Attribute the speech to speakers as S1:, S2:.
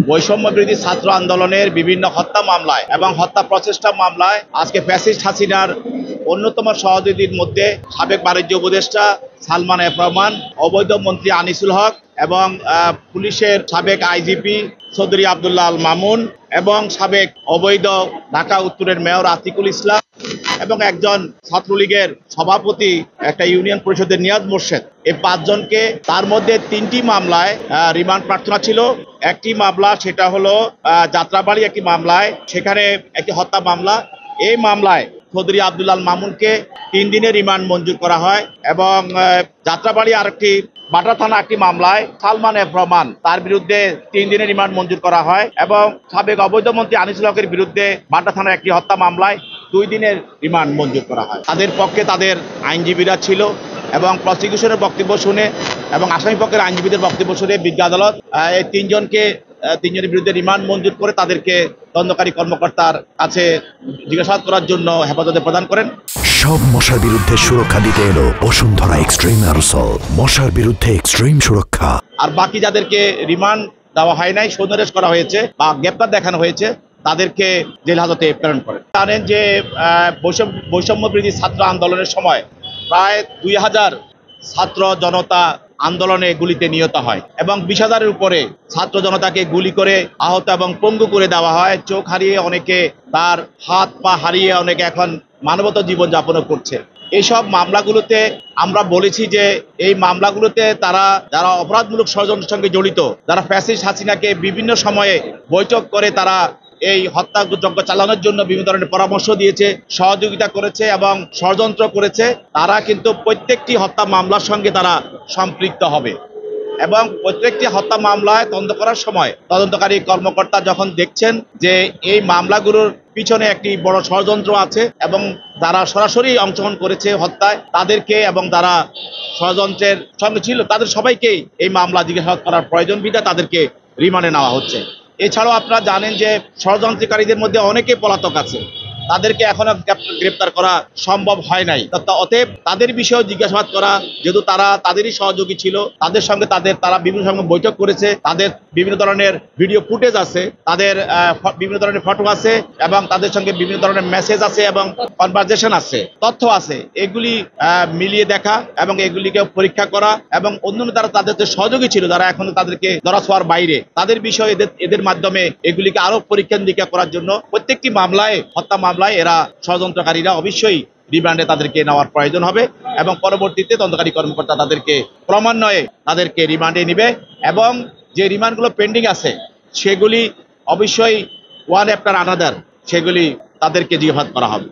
S1: বৈষম্য বিরোধী ছাত্র আন্দোলনের বিভিন্ন হত্যা মামলায় এবং হত্যা প্রচেষ্টা মামলায় আজকে ফ্যাসিস্ট হাসিনার অন্যতম সহযোগীর মধ্যে সাবেক বাণিজ্য উপদেষ্টা সালমান এফ রহমান, অবৈধ মন্ত্রী আনিসুল হক এবং পুলিশের সাবেক আইজিপি চৌধুরী আব্দুল্লাহ আল মামুন এবং সাবেক অবৈধ ঢাকা উত্তরের মেয়র আতিকুল ইসলাম এবং একজন ছাত্রলীগের সভাপতি একটা ইউনিয়ন পরিষদের নিয়াজ মোর্শেদ, এই 5 জনকে, তার মধ্যে 3টি মামলায় রিমান্ড প্রার্থনা ছিল। একটি মামলা সেটা হলো যাত্রাবাড়ি একটি মামলায়, সেখানে একটি হত্যা মামলা। এই মামলায় চৌধুরী আব্দুল্লাহ আল মামুনকে 3 দিনের রিমান্ড মঞ্জুর করা হয় এবং যাত্রাবাড়ি আরেকটি বাটা থানা একটি মামলায় সালমান এফ রহমান তার বিরুদ্ধে 3 দিনের রিমান্ড মঞ্জুর করা হয় এবং সাবেক অবৈধ মন্ত্রী আনিসুল হকের বিরুদ্ধে বাটা থানার একটি হত্যা মামলায় 2 দিনের রিমান্ড মঞ্জুর করা হয়। তাদের পক্ষে তাদের আইনজীবীরা ছিল এবং প্রসিকিউশনের বক্তব্য শুনে এবং আসামি পক্ষের আইনজীবীদের বক্তব্য শুনে বিজ্ঞ আদালত এই 3 জনের বিরুদ্ধে রিমান্ড মঞ্জুর করে তাদেরকে তদন্তকারী কর্মকর্তার কাছে জিজ্ঞাসাবাদ করার জন্য হেফাজতে প্রদান করেন।
S2: সব মশার বিরুদ্ধে সুরক্ষা দিতে এলো বসুন্ধরা এক্সট্রিম অ্যারোসল, মশার বিরুদ্ধে এক্সট্রিম সুরক্ষা। আর
S1: বাকি যাদেরকে রিমান্ড দেওয়া হয় নাই, সন্দেহ করা হয়েছে বা গ্রেপ্তার দেখানো হয়েছে, তাদেরকে জেল হাজতে প্রেরণ করেন। জানেন যে বৈষম্য বিরোধী ছাত্র আন্দোলনের সময় প্রায় 2000 ছাত্র জনতা আন্দোলনে গুলিতে নিহত হয় এবং 20,000-এর উপরে ছাত্র জনতাকে গুলি করে আহত এবং পঙ্গু করে দেওয়া হয়। চোখ হারিয়ে অনেকে, তার হাত পা হারিয়ে অনেকে এখন মানবত জীবন যাপনও করছে। এইসব মামলাগুলোতে আমরা বলেছি যে এই মামলাগুলোতে যারা অপরাধমূলক ষড়যন্ত্রের সঙ্গে জড়িত, যারা ফ্যাসিস্ট হাসিনাকে বিভিন্ন সময়ে বৈঠক করে তারা এই হত্যাযজ্ঞ চালানোর জন্য বিভিন্ন ধরনের পরামর্শ দিয়েছে, সহযোগিতা করেছে এবং ষড়যন্ত্র করেছে, তারা কিন্তু প্রত্যেকটি হত্যা মামলার সঙ্গে তারা সম্পৃক্ত হবে এবং প্রত্যেকটি হত্যা মামলায় তদন্ত করার সময় তদন্তকারী কর্মকর্তা যখন দেখছেন যে এই মামলাগুলোর পিছনে একটি বড় ষড়যন্ত্র আছে এবং যারা সরাসরি অংশগ্রহণ করেছে হত্যায় তাদেরকে এবং যারা ষড়যন্ত্রের সঙ্গে ছিল তাদের সবাইকেই এই মামলা জিজ্ঞাসাবাদ করার প্রয়োজন বিধায় তাদেরকে রিমান্ডে নেওয়া হচ্ছে। এছাড়াও আপনারা জানেন যে ষড়যন্ত্রকারীদের মধ্যে অনেকে পলাতক আছে, তাদেরকে এখনো গ্রেপ্তার করা সম্ভব হয় নাই। অতএব তাদের বিষয়েও জিজ্ঞাসাবাদ করা, যেহেতু তাদেরই সহযোগী ছিল, তাদের সঙ্গে তারা বিভিন্ন সময় বৈঠক করেছে, তাদের বিভিন্ন ধরনের ভিডিও ফুটেজ আছে, তাদের বিভিন্ন ধরনের ফটো আছে এবং তাদের সঙ্গে বিভিন্ন ধরনের মেসেজ আছে এবং কনভারসেশন আছে, তথ্য আছে, এগুলি মিলিয়ে দেখা এবং এগুলিকে পরীক্ষা করা এবং অন্যান্য তাদের যে সহযোগী ছিল যারা এখনো তাদেরকে ধরা ছোঁয়ার বাইরে, তাদের বিষয়ে এদের মাধ্যমে এগুলিকে আরো পরীক্ষা নিরীক্ষা করার জন্য প্রত্যেকটি মামলায়, হত্যা মামলায় এরা ষড়যন্ত্রকারীরা অবশ্যই রিমান্ডে তাদেরকে নেওয়ার প্রয়োজন হবে এবং পরবর্তীতে তদন্তকারী কর্মকর্তা তাদেরকে ক্রমান্বয়ে তাদেরকে রিমান্ডে নিবে এবং যে রিমান্ডগুলো পেন্ডিং আছে সেগুলি অবশ্যই ওয়ান আফটার আনাদার সেগুলি তাদেরকে জিজ্ঞাসাবাদ করা হবে।